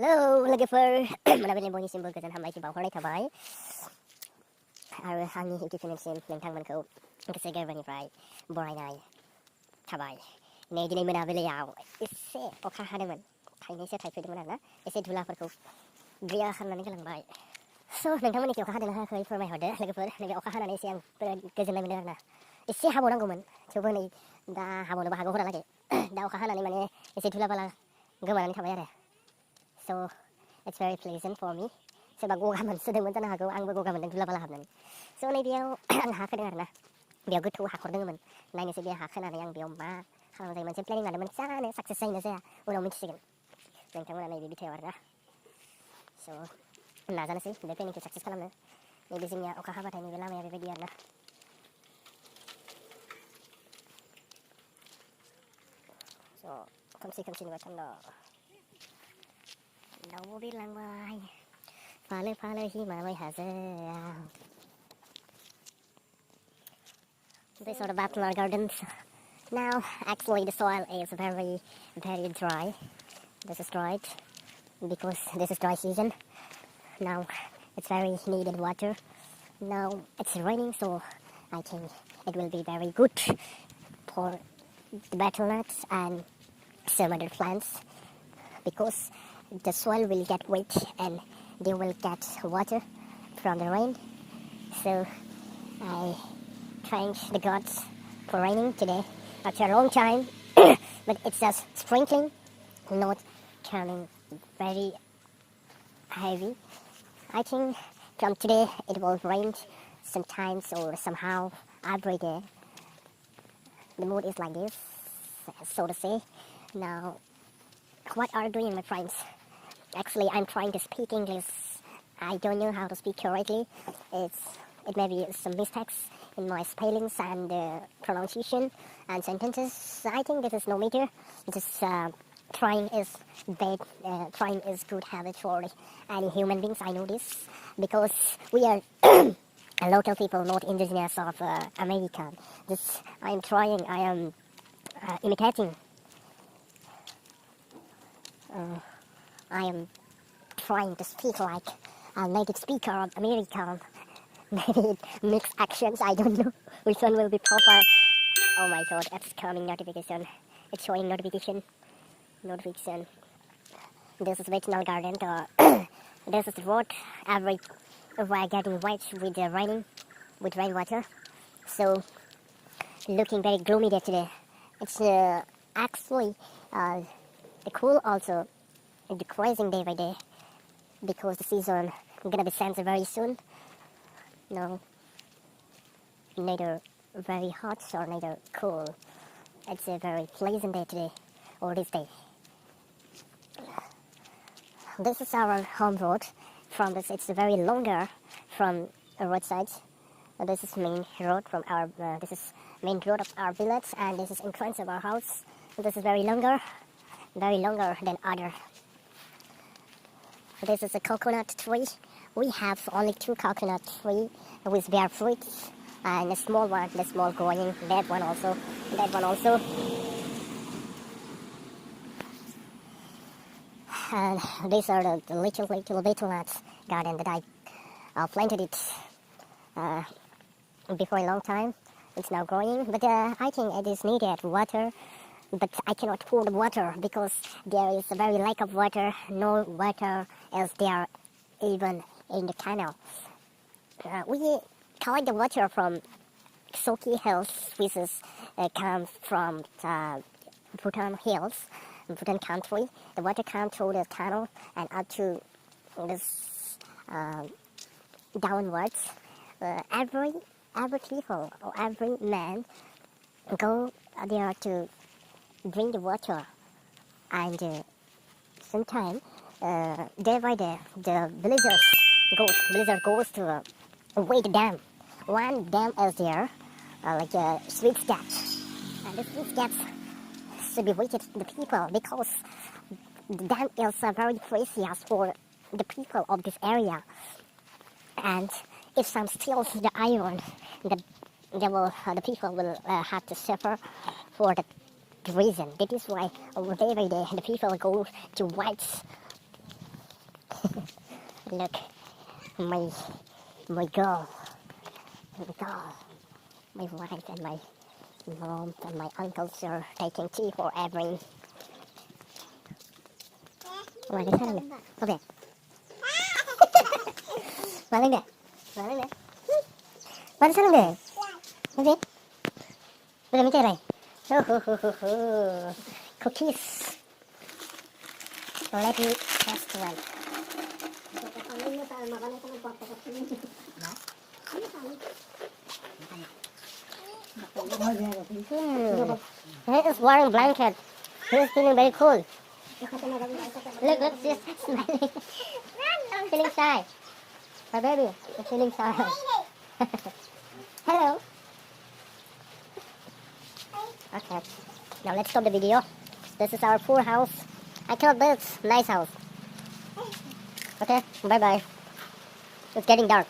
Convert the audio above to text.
Hello, लोगोफोर मोनाबिलि बयनिसिमबो गोजोन हामलायथि बावहरनाय थाबाय आरो आंनि इउटिउब चेनेलसिम नोंथांमोनखौ गोसो गोरबोनिफ्राय बरायनाय थाबाय। नै दिनै मोनाबिलियाव एसे अखा हादोंमोन, थाइनैसो थाइफ्रिदोंमोन आरोना, एसे धुलाफोरखौ गैया खालामनानै गालांबाय। स' नोंथांमोननिखि अखा हादोंना हायाखै फोरमायहरदो लोगोफोर। नैबे अखा हानानै एसे आं गोजोननाय मोनदों आरोना। एसे हाबावनांगौमोन, थेवबो नै दा हाबावनोबो हागौ हरालागै। दा अखा हानानै माने एसे धुला बाला गोमानानै थाबाय आरो। So it's very pleasant for me. सोरबा गगा मोनसोदोंमोन जानो हागौ, आंबो गगा मोनदों धुला बाला हाबनानै। स' नैबेयाव आं हा खोदों आरोना, बेयाव गोथौ हाखर दोङोमोन। नायनोसै बे हा खोनानै आं बेयाव मा खालामनाय जायो। मोनसे प्लेनिं लादोंमोन, जानो साक्सेस जायोना जाया उनाव मिथिसिगोन नोंथांमोना नैबे बिथायाव आरोना। स' नाजानोसै बे प्लेनिंखौ साक्सेस खालामनो। नैबे जोंनिया अखा हाबाथाय नैबे लामाया बेबायदि आरोना। स' खोमसि खोमसि नुबाय थान्दा दाउ बिरलांबाय फालो फालो हिमालय हाजोआव. These are the backyard gardens. Now, actually, the soil is very, very dry. This is dried because this is dry season. Now, it's very needed water. Now, it's raining, so I think it will be very good for the betel nuts and some other plants because the soil will get wet and they will get water from the rain. So, I thank the gods for raining today after a long time, but it's just sprinkling, not turning very heavy. I think from today it will rain sometimes or somehow every day. The mood is like this, so to say. Now, what are you doing, my friends? Actually, I'm trying to speak English. I don't know how to speak correctly. It may be some mistakes in my spellings and pronunciation and sentences. I think this is no matter. Just trying is bad. Trying is good habit for any human beings. I know this because we are local people, not indigenous of America. Just I'm trying. I am imitating. I am trying to speak like a native speaker of American. Maybe it mix actions, I don't know which one will be proper. Oh my god, it's coming notification. It's showing notification. Notification. This is vegetable garden. This is the road. We're getting wet with the raining, with rainwater. So, looking very gloomy day today. It's actually the cool also decreasing day by day because the season gonna be censored very soon. No, neither very hot or neither cool. It's a very pleasant day today, or this day. This is our home road. From this, it's very longer from the roadside. This is main road from our. This is main road of our village, and this is in front of our house. This is very longer than other. This is a coconut tree. We have only 2 coconut trees with bare fruits, and a small one, the small growing, that one also. And these are the little betel nuts garden that I planted it before a long time. It's now growing, but I think it is needed water. But I cannot pour the water because there is a very lack of water. No water is there even in the canal. We collect the water from Soki Hills, which comes from Bhutan Hills, Bhutan country. The water comes through the canal and up to this downwards. Every people or every man go there to drink the water, and sometimes day by day the blizzard goes to wait dam. One dam is there, like a sweet gap, and the sweet gaps should be waited to the people because the dam is very precious for the people of this area. And if some steals the iron, the people will have to suffer for the reason. That is why day by day the people go to white Look, my girl, my wife and my mom and my uncles are taking tea for Evelyn. Ngoài cái sao này? Có vẻ. Vào lên nè. Vào sao lên nè? Cái gì? Bây giờ mình chơi này. Cookies. Let me test one. He is wearing blanket. He is feeling very cool. Look, she's smiling. I'm feeling shy. My baby, I'm feeling shy. Hello. Okay, now let's stop the video. This is our poor house. I cannot build nice house. Okay, bye bye. It's getting dark.